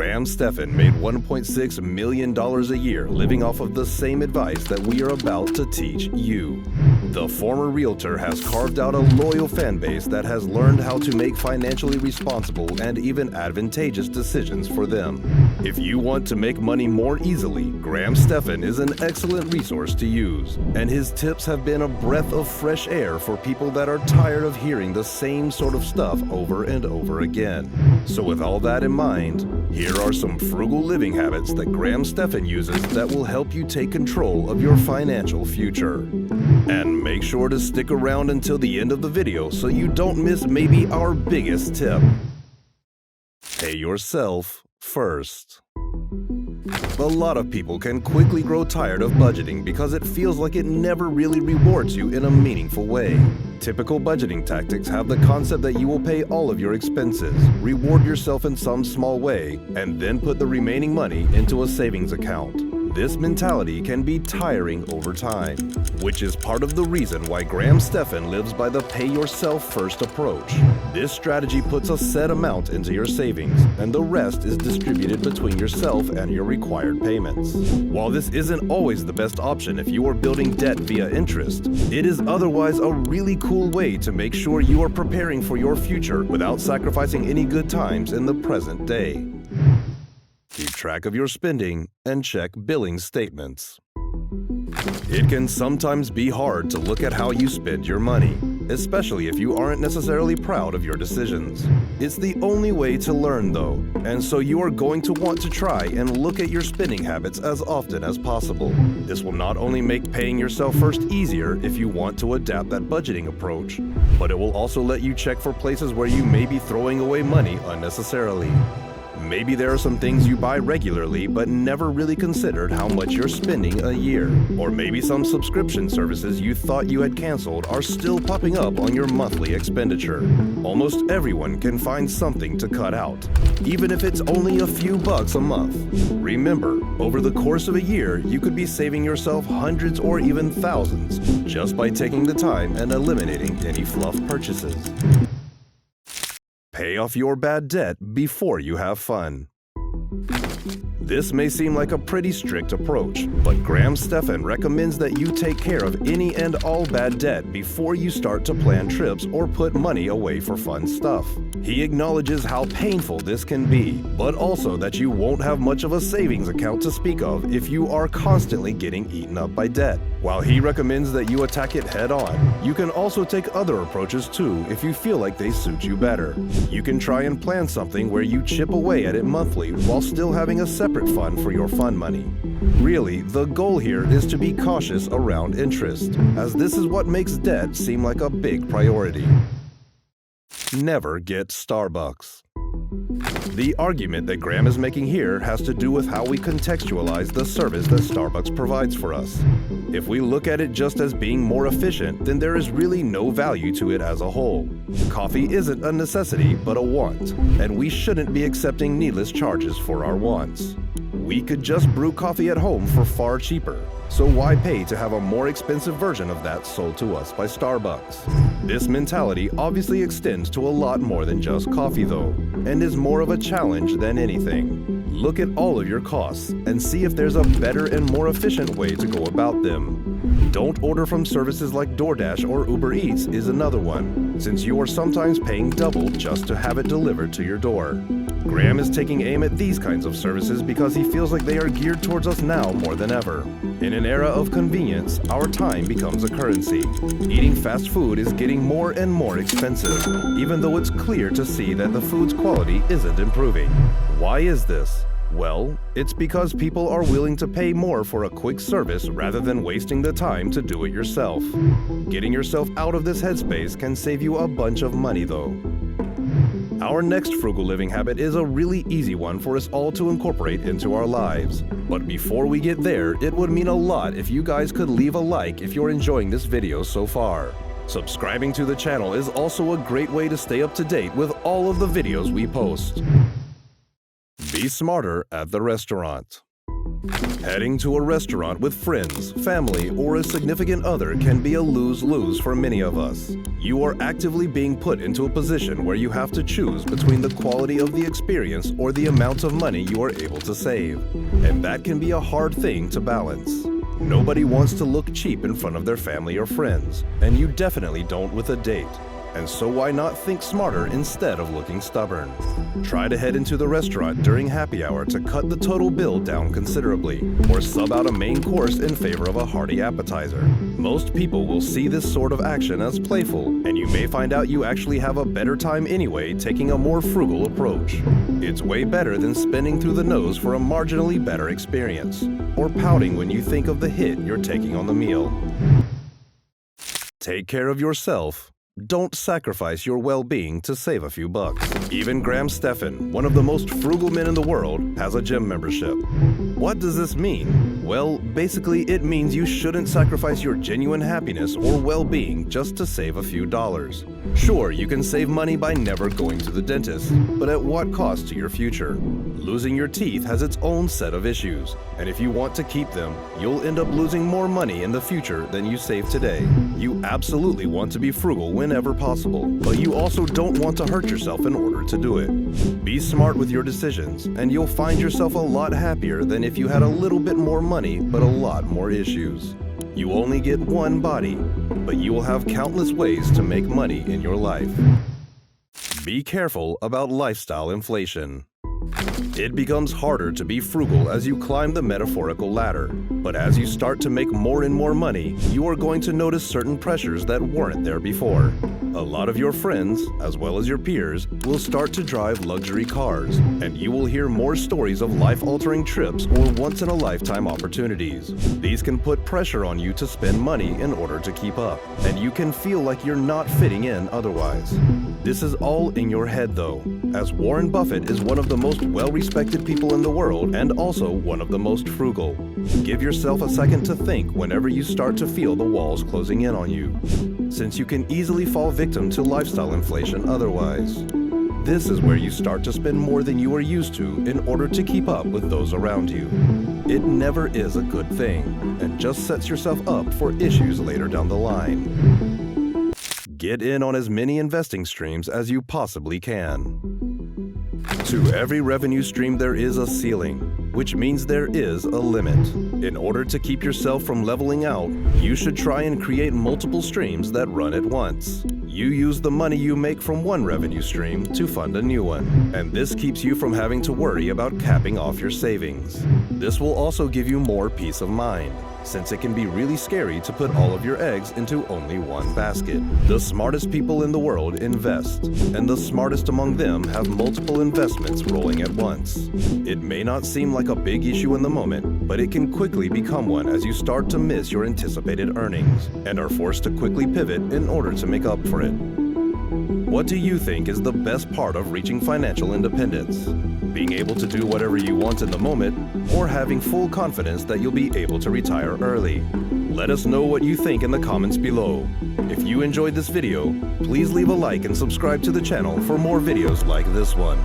Graham Stephan made $1.6 million a year living off of the same advice that we are about to teach you. The former realtor has carved out a loyal fan base that has learned how to make financially responsible and even advantageous decisions for them. If you want to make money more easily, Graham Stephan is an excellent resource to use, and his tips have been a breath of fresh air for people that are tired of hearing the same sort of stuff over and over again. So with all that in mind, here are some frugal living habits that Graham Stephan uses that will help you take control of your financial future. And make sure to stick around until the end of the video so you don't miss maybe our biggest tip. Pay yourself first. A lot of people can quickly grow tired of budgeting because it feels like it never really rewards you in a meaningful way. Typical budgeting tactics have the concept that you will pay all of your expenses, reward yourself in some small way, and then put the remaining money into a savings account. This mentality can be tiring over time, which is part of the reason why Graham Stephan lives by the pay yourself first approach. This strategy puts a set amount into your savings, and the rest is distributed between yourself and your required payments. While this isn't always the best option if you are building debt via interest, it is otherwise a really cool way to make sure you are preparing for your future without sacrificing any good times in the present day. Keep track of your spending and check billing statements. It can sometimes be hard to look at how you spend your money, especially if you aren't necessarily proud of your decisions. It's the only way to learn though, and so you are going to want to try and look at your spending habits as often as possible. This will not only make paying yourself first easier if you want to adapt that budgeting approach, but it will also let you check for places where you may be throwing away money unnecessarily. Maybe there are some things you buy regularly but never really considered how much you're spending a year. Or maybe some subscription services you thought you had canceled are still popping up on your monthly expenditure. Almost everyone can find something to cut out, even if it's only a few bucks a month. Remember, over the course of a year, you could be saving yourself hundreds or even thousands just by taking the time and eliminating any fluff purchases. Pay off your bad debt before you have fun. This may seem like a pretty strict approach, but Graham Stephan recommends that you take care of any and all bad debt before you start to plan trips or put money away for fun stuff. He acknowledges how painful this can be, but also that you won't have much of a savings account to speak of if you are constantly getting eaten up by debt. While he recommends that you attack it head on, you can also take other approaches too if you feel like they suit you better. You can try and plan something where you chip away at it monthly while still having a separate fund for your fun money. Really, the goal here is to be cautious around interest, as this is what makes debt seem like a big priority. Never get Starbucks. The argument that Graham is making here has to do with how we contextualize the service that Starbucks provides for us. If we look at it just as being more efficient, then there is really no value to it as a whole. Coffee isn't a necessity, but a want, and we shouldn't be accepting needless charges for our wants. We could just brew coffee at home for far cheaper, so why pay to have a more expensive version of that sold to us by Starbucks? This mentality obviously extends to a lot more than just coffee though, and is more of a challenge than anything. Look at all of your costs and see if there's a better and more efficient way to go about them. Don't order from services like DoorDash or Uber Eats is another one, since you are sometimes paying double just to have it delivered to your door. Graham is taking aim at these kinds of services because he feels like they are geared towards us now more than ever. In an era of convenience, our time becomes a currency. Eating fast food is getting more and more expensive, even though it's clear to see that the food's quality isn't improving. Why is this? Well, it's because people are willing to pay more for a quick service rather than wasting the time to do it yourself. Getting yourself out of this headspace can save you a bunch of money though. Our next frugal living habit is a really easy one for us all to incorporate into our lives. But before we get there, it would mean a lot if you guys could leave a like if you're enjoying this video so far. Subscribing to the channel is also a great way to stay up to date with all of the videos we post. Be smarter at the restaurant. Heading to a restaurant with friends, family, or a significant other can be a lose-lose for many of us. You are actively being put into a position where you have to choose between the quality of the experience or the amount of money you are able to save. And that can be a hard thing to balance. Nobody wants to look cheap in front of their family or friends, and you definitely don't with a date. And so why not think smarter instead of looking stubborn? Try to head into the restaurant during happy hour to cut the total bill down considerably, or sub out a main course in favor of a hearty appetizer. Most people will see this sort of action as playful, and you may find out you actually have a better time anyway taking a more frugal approach. It's way better than spinning through the nose for a marginally better experience, or pouting when you think of the hit you're taking on the meal. Take care of yourself. Don't sacrifice your well-being to save a few bucks. Even Graham Stephan, one of the most frugal men in the world, has a gym membership. What does this mean? Well, basically it means you shouldn't sacrifice your genuine happiness or well-being just to save a few dollars. Sure, you can save money by never going to the dentist, but at what cost to your future? Losing your teeth has its own set of issues, and if you want to keep them, you'll end up losing more money in the future than you save today. You absolutely want to be frugal whenever possible, but you also don't want to hurt yourself in order to do it. Be smart with your decisions, and you'll find yourself a lot happier than if you had a little bit more money but a lot more issues. You only get one body, but you will have countless ways to make money in your life. Be careful about lifestyle inflation. It becomes harder to be frugal as you climb the metaphorical ladder, but as you start to make more and more money, you are going to notice certain pressures that weren't there before. A lot of your friends, as well as your peers, will start to drive luxury cars, and you will hear more stories of life-altering trips or once-in-a-lifetime opportunities. These can put pressure on you to spend money in order to keep up, and you can feel like you're not fitting in otherwise. This is all in your head though, as Warren Buffett is one of the most well-respected people in the world and also one of the most frugal. Give yourself a second to think whenever you start to feel the walls closing in on you, since you can easily fall victim to lifestyle inflation otherwise. This is where you start to spend more than you are used to in order to keep up with those around you. It never is a good thing, and just sets yourself up for issues later down the line. Get in on as many investing streams as you possibly can. To every revenue stream there is a ceiling, which means there is a limit. In order to keep yourself from leveling out, you should try and create multiple streams that run at once. You use the money you make from one revenue stream to fund a new one, and this keeps you from having to worry about capping off your savings. This will also give you more peace of mind, since it can be really scary to put all of your eggs into only one basket. The smartest people in the world invest, and the smartest among them have multiple investments rolling at once. It may not seem like a big issue in the moment, but it can quickly become one as you start to miss your anticipated earnings, and are forced to quickly pivot in order to make up for it. What do you think is the best part of reaching financial independence? Being able to do whatever you want in the moment, or having full confidence that you'll be able to retire early? Let us know what you think in the comments below. If you enjoyed this video, please leave a like and subscribe to the channel for more videos like this one.